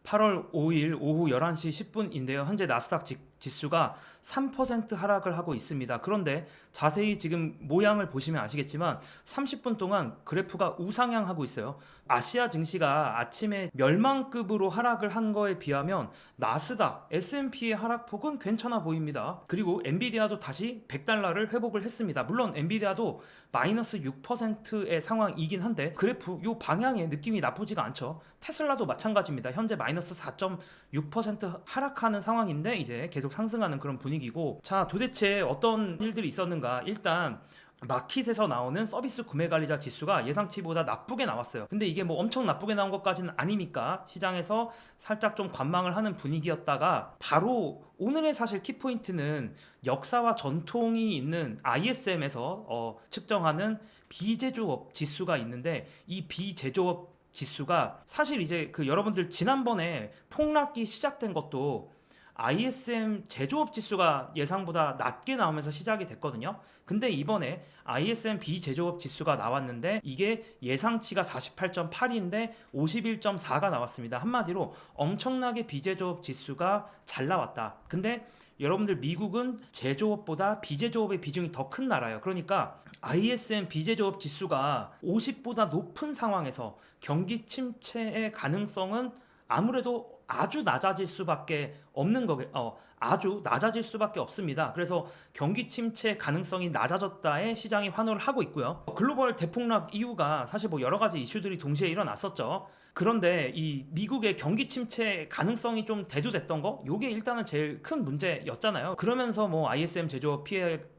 8월 5일 오후 11시 10분인데요. 현재 나스닥 지수가 3% 하락을 하고 있습니다. 그런데 자세히 지금 모양을 보시면 아시겠지만 30분 동안 그래프가 우상향하고 있어요. 아시아 증시가 아침에 멸망급으로 하락을 한 거에 비하면 나스닥, S&P의 하락폭은 괜찮아 보입니다. 그리고 엔비디아도 다시 100달러를 회복을 했습니다. 물론 엔비디아도 마이너스 6%의 상황이긴 한데 그래프 요 방향의 느낌이 나쁘지가 않죠. 테슬라도 마찬가지입니다. 현재 마이너스 4.6% 하락하는 상황인데 이제 계속 상승하는 그런 분위기고, 자, 도대체 어떤 일들이 있었는가. 일단 마켓에서 나오는 서비스 구매관리자 지수가 예상치보다 나쁘게 나왔어요. 근데 이게 뭐 엄청 나쁘게 나온 것까지는 아니니까 시장에서 살짝 좀 관망을 하는 분위기였다가, 바로 오늘의 사실 키포인트는 역사와 전통이 있는 ISM에서 측정하는 비제조업 지수가 있는데, 이 비제조업 지수가 사실 이제 여러분들 지난번에 폭락이 시작된 것도 ISM 제조업 지수가 예상보다 낮게 나오면서 시작이 됐거든요. 근데 이번에 ISM 비제조업 지수가 나왔는데 이게 예상치가 48.8인데 51.4가 나왔습니다. 한마디로 엄청나게 비제조업 지수가 잘 나왔다. 근데 여러분들 미국은 제조업보다 비제조업의 비중이 더 큰 나라예요. 그러니까 ISM 비제조업 지수가 50보다 높은 상황에서 경기 침체의 가능성은 아무래도 아주 낮아질 수밖에 없는 아주 낮아질 수밖에 없습니다. 그래서 경기 침체 가능성이 낮아졌다에 시장이 환호를 하고 있고요. 글로벌 대폭락 이유가 사실 뭐 여러 가지 이슈들이 동시에 일어났었죠. 그런데 이 미국의 경기 침체 가능성이 좀 대두됐던 거, 요게 일단은 제일 큰 문제였잖아요. 그러면서 뭐 ISM 제조업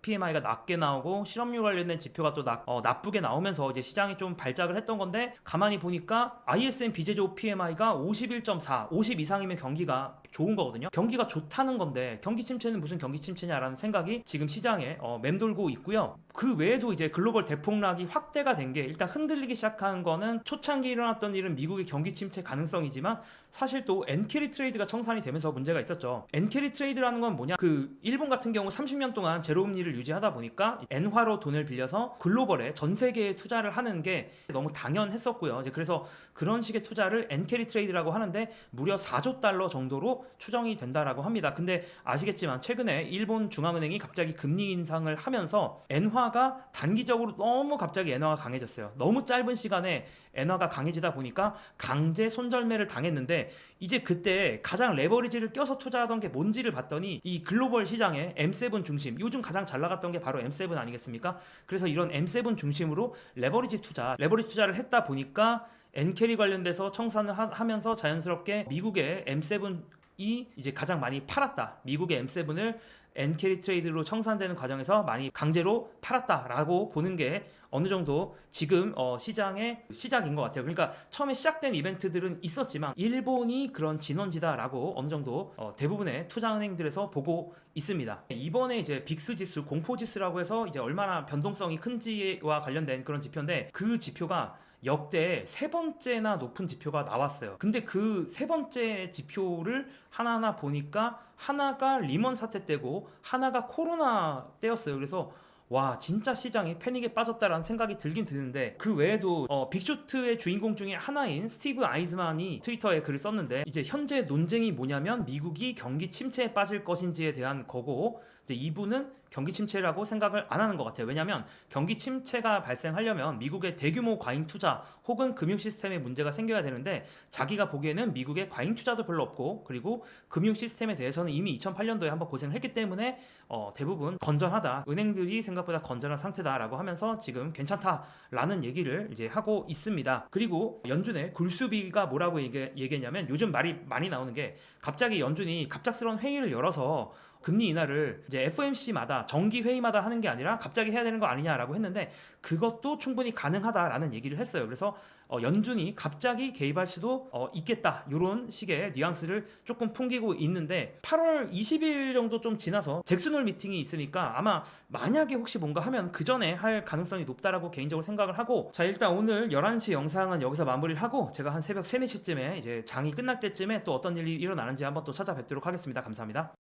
PMI가 낮게 나오고 실업률 관련된 지표가 또 나쁘게 나오면서 이제 시장이 좀 발작을 했던 건데, 가만히 보니까 ISM 비제조업 PMI가 51.4, 50 이상이면 경기가 좋은 거거든요. 경기가 좋다는 건데 경기 침체는 무슨 경기 침체냐라는 생각이 지금 시장에 맴돌고 있고요. 그 외에도 이제 글로벌 대폭락이 확대가 된 게, 일단 흔들리기 시작한 거는 초창기 일어났던 일은 미국의 경기 침체 가능성이지만 사실 또 엔캐리 트레이드가 청산이 되면서 문제가 있었죠. 엔캐리 트레이드라는 건 뭐냐, 일본 같은 경우 30년 동안 제로금리를 유지하다 보니까 엔화로 돈을 빌려서 글로벌에 전 세계에 투자를 하는 게 너무 당연했었고요. 이제 그래서 그런 식의 투자를 엔캐리 트레이드라고 하는데 무려 4조 달러 정도로 추정이 된다라고 합니다. 근데 아시겠지만 최근에 일본 중앙은행이 갑자기 금리 인상을 하면서 엔화가 단기적으로 너무 갑자기 엔화가 강해졌어요. 너무 짧은 시간에 엔화가 강해지다 보니까 강제 손절매를 당했는데, 이제 그때 가장 레버리지를 껴서 투자하던 게 뭔지를 봤더니 이 글로벌 시장의 M7 중심, 요즘 가장 잘 나갔던 게 바로 M7 아니겠습니까? 그래서 이런 M7 중심으로 레버리지 투자를 했다 보니까 엔캐리 관련돼서 청산을 하면서 자연스럽게 미국의 M7이 이제 가장 많이 팔았다. 미국의 M7을 엔캐리 트레이드로 청산되는 과정에서 많이 강제로 팔았다라고 보는 게 어느 정도 지금 시장의 시작인 것 같아요. 그러니까 처음에 시작된 이벤트들은 있었지만 일본이 그런 진원지다라고 어느 정도 대부분의 투자은행들에서 보고 있습니다. 이번에 이제 빅스 지수, 공포 지수라고 해서 이제 얼마나 변동성이 큰지와 관련된 그런 지표인데, 그 지표가 역대 세 번째나 높은 지표가 나왔어요. 근데 그 세 번째 지표를 하나하나 보니까 하나가 리먼 사태 때고 하나가 코로나 때였어요. 그래서 와, 진짜 시장이 패닉에 빠졌다라는 생각이 들긴 드는데, 그 외에도 빅쇼트의 주인공 중에 하나인 스티브 아이즈만이 트위터에 글을 썼는데, 이제 현재 논쟁이 뭐냐면 미국이 경기 침체에 빠질 것인지에 대한 거고, 이제 이분은 경기 침체라고 생각을 안 하는 것 같아요. 왜냐하면 경기 침체가 발생하려면 미국의 대규모 과잉 투자 혹은 금융 시스템에 문제가 생겨야 되는데, 자기가 보기에는 미국의 과잉 투자도 별로 없고, 그리고 금융 시스템에 대해서는 이미 2008년도에 한번 고생을 했기 때문에 대부분 건전하다, 은행들이 생각보다 건전한 상태다라고 하면서 지금 괜찮다라는 얘기를 이제 하고 있습니다. 그리고 연준의 굴수비가 뭐라고 얘기했냐면, 요즘 말이 많이 나오는 게 갑자기 연준이 갑작스러운 회의를 열어서 금리 인하를 이제 FOMC마다 정기 회의마다 하는 게 아니라 갑자기 해야 되는 거 아니냐라고 했는데, 그것도 충분히 가능하다라는 얘기를 했어요. 그래서 연준이 갑자기 개입할 수도 있겠다, 이런 식의 뉘앙스를 조금 풍기고 있는데, 8월 20일 정도 좀 지나서 잭슨홀 미팅이 있으니까 아마 만약에 혹시 뭔가 하면 그 전에 할 가능성이 높다라고 개인적으로 생각을 하고, 자, 일단 오늘 11시 영상은 여기서 마무리를 하고 제가 한 새벽 3, 4시쯤에 이제 장이 끝날 때쯤에 또 어떤 일이 일어나는지 한번 또 찾아뵙도록 하겠습니다. 감사합니다.